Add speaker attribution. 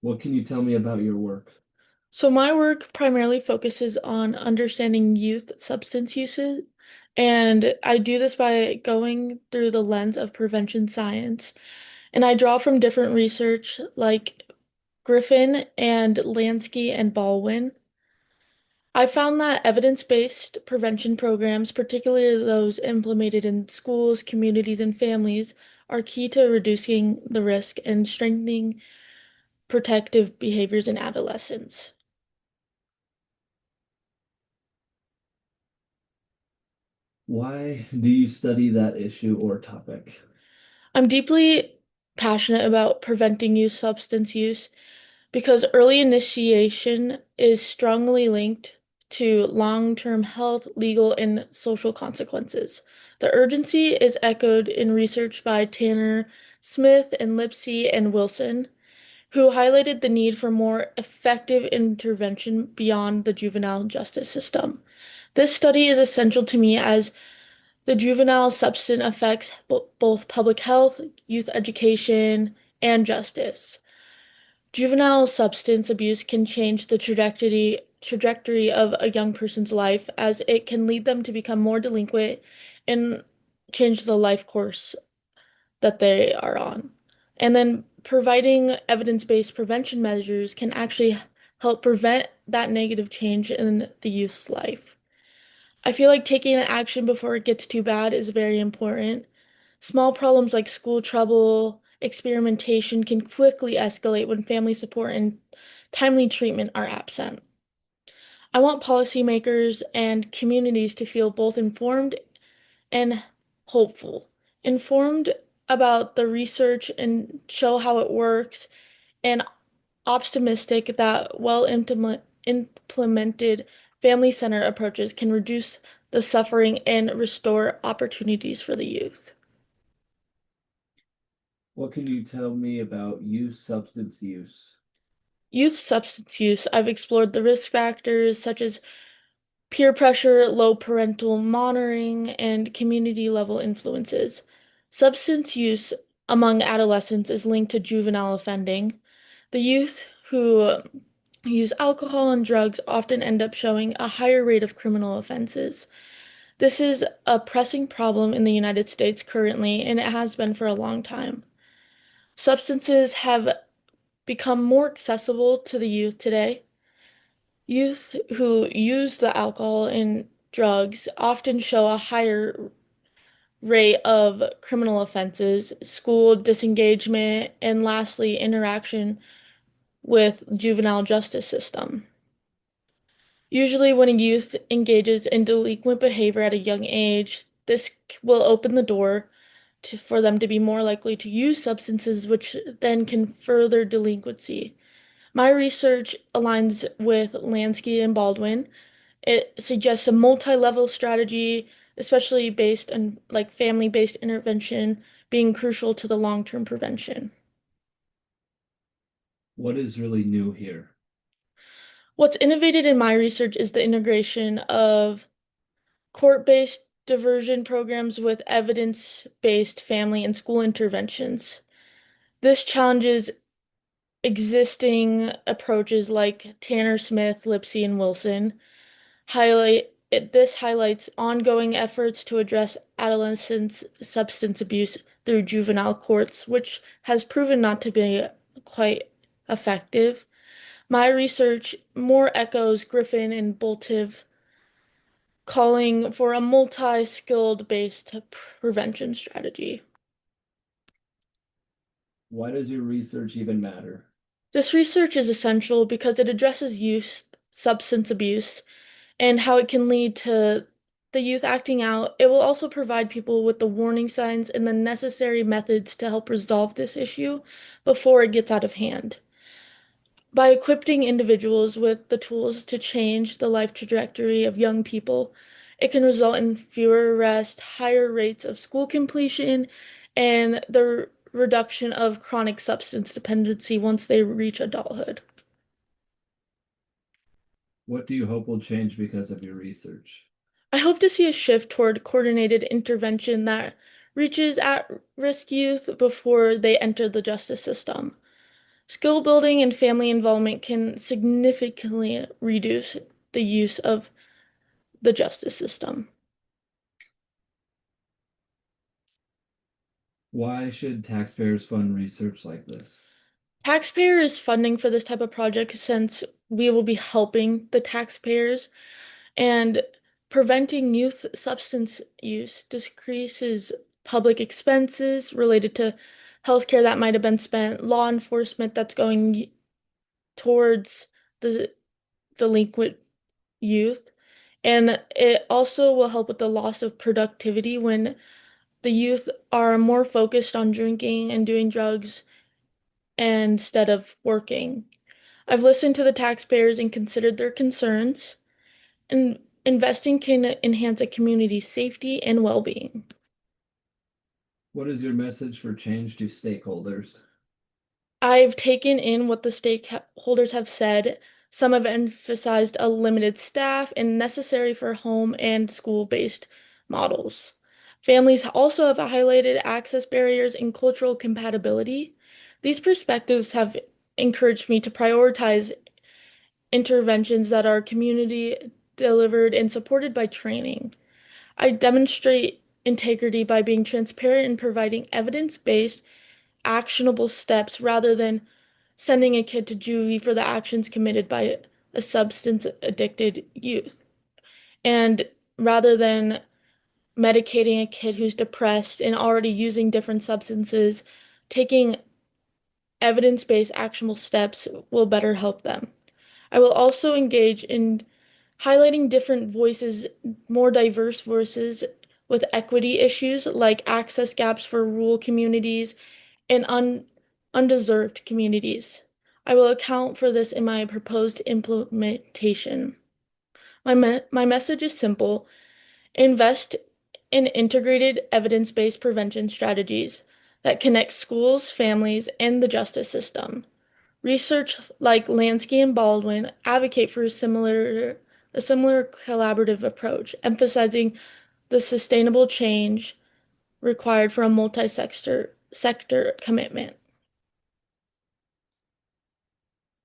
Speaker 1: What can you tell me about your work?
Speaker 2: So my work primarily focuses on understanding youth substance uses, and I do this by going through the lens of prevention science. And I draw from different research like Griffin and Lansky and Baldwin. I found that evidence-based prevention programs, particularly those implemented in schools, communities, and families, are key to reducing the risk and strengthening protective behaviors in adolescents.
Speaker 1: Why do you study that issue or topic?
Speaker 2: I'm deeply passionate about preventing youth substance use because early initiation is strongly linked to long-term health, legal, and social consequences. The urgency is echoed in research by Tanner Smith and Lipsey and Wilson, who highlighted the need for more effective intervention beyond the juvenile justice system. This study is essential to me as the juvenile substance affects both public health, youth education, and justice. Juvenile substance abuse can change the trajectory of a young person's life as it can lead them to become more delinquent and change the life course that they are on. And then providing evidence-based prevention measures can actually help prevent that negative change in the youth's life. I feel like taking action before it gets too bad is very important. Small problems like school trouble, experimentation can quickly escalate when family support and timely treatment are absent. I want policymakers and communities to feel both informed and hopeful. Informed about the research and show how it works, and optimistic that implemented family center approaches can reduce the suffering and restore opportunities for the youth.
Speaker 1: What can you tell me about youth substance use?
Speaker 2: Youth substance use, I've explored the risk factors such as peer pressure, low parental monitoring, and community level influences. Substance use among adolescents is linked to juvenile offending. The youth who use alcohol and drugs often end up showing a higher rate of criminal offenses. This is a pressing problem in the United States currently, and it has been for a long time. Substances have become more accessible to the youth today. Youth who use the alcohol and drugs often show a higher rate of criminal offenses, school disengagement, and lastly, interaction with juvenile justice system. Usually, when a youth engages in delinquent behavior at a young age, this will open the door for them to be more likely to use substances, which then can further delinquency. My research aligns with Lansky and Baldwin. It suggests a multi-level strategy, especially based on like family-based intervention, being crucial to the long-term prevention.
Speaker 1: What is really new here?
Speaker 2: What's innovated in my research is the integration of court-based diversion programs with evidence-based family and school interventions. This challenges existing approaches like Tanner Smith, Lipsey, and Wilson. This highlights ongoing efforts to address adolescents' substance abuse through juvenile courts, which has proven not to be quite effective. My research more echoes Griffin and Boltive calling for a multi-skilled based prevention strategy.
Speaker 1: Why does your research even matter?
Speaker 2: This research is essential because it addresses youth substance abuse and how it can lead to the youth acting out. It will also provide people with the warning signs and the necessary methods to help resolve this issue before it gets out of hand. By equipping individuals with the tools to change the life trajectory of young people, it can result in fewer arrests, higher rates of school completion, and the reduction of chronic substance dependency once they reach adulthood.
Speaker 1: What do you hope will change because of your research?
Speaker 2: I hope to see a shift toward coordinated intervention that reaches at-risk youth before they enter the justice system. Skill building and family involvement can significantly reduce the use of the justice system.
Speaker 1: Why should taxpayers fund research like this?
Speaker 2: Taxpayer is funding for this type of project since we will be helping the taxpayers, and preventing youth substance use decreases public expenses related to healthcare that might have been spent, law enforcement that's going towards the delinquent youth, and it also will help with the loss of productivity when the youth are more focused on drinking and doing drugs instead of working. I've listened to the taxpayers and considered their concerns, and investing can enhance a community's safety and well-being.
Speaker 1: What is your message for change to stakeholders?
Speaker 2: I've taken in what the stakeholders have said. Some have emphasized a limited staff and necessary for home and school-based models. Families also have highlighted access barriers and cultural compatibility. These perspectives have encouraged me to prioritize interventions that are community delivered and supported by training. I demonstrate integrity by being transparent and providing evidence-based, actionable steps rather than sending a kid to juvie for the actions committed by a substance addicted youth. And rather than medicating a kid who's depressed and already using different substances, taking evidence-based actionable steps will better help them. I will also engage in highlighting different voices, more diverse voices with equity issues like access gaps for rural communities and undeserved communities. I will account for this in my proposed implementation. My message is simple: invest in integrated evidence-based prevention strategies that connect schools, families, and the justice system. Research like Lansky and Baldwin advocate for a similar collaborative approach, emphasizing the sustainable change required for a multi-sector commitment.